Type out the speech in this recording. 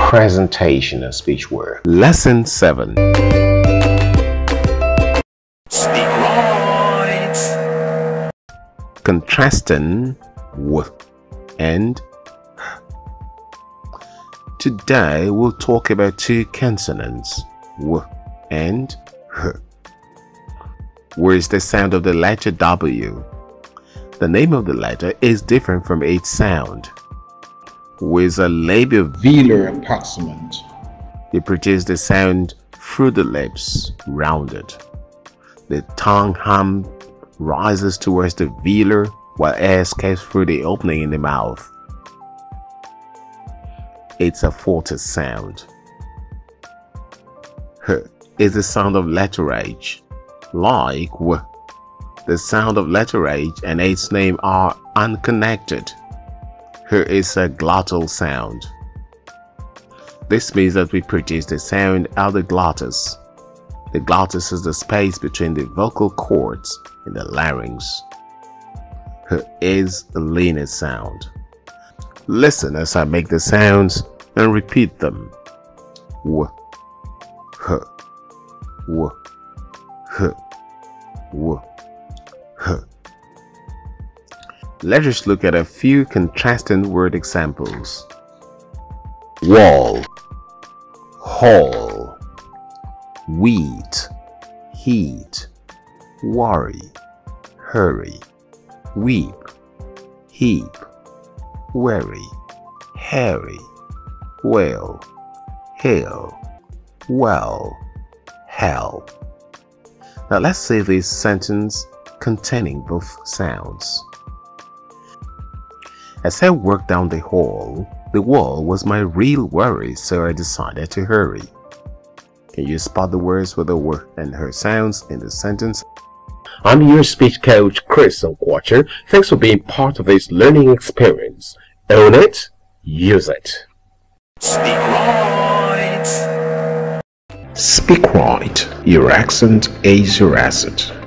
Presentation of speech word. Lesson 7. Speak right. Contrasting w and h. Today we'll talk about two consonants, w and h. Where is the sound of the letter W? The name of the letter is different from its sound. With a labiovelar approximant, they produce the sound through the lips, rounded. The tongue hum rises towards the velar while air escapes through the opening in the mouth. It's a forte sound. H is the sound of letter H. Like W, the sound of letter H and its name are unconnected. H is a glottal sound. This means that we produce the sound out of the glottis. The glottis is the space between the vocal cords in the larynx. H is a linear sound. Listen as I make the sounds and repeat them. W, h, w, h, w, h. Let us look at a few contrasting word examples. Wall, hall, wheat, heat, worry, hurry, weep, heap, weary, hairy, whale, hail, well, hell. Now let's say this sentence containing both sounds. As I walked down the hall, the wall was my real worry, so I decided to hurry. Can you spot the words with the w and her sounds in the sentence? I'm your speech coach, Chris Onkwacher. Thanks for being part of this learning experience. Own it, use it. Speak right. Speak right. Your accent is your asset.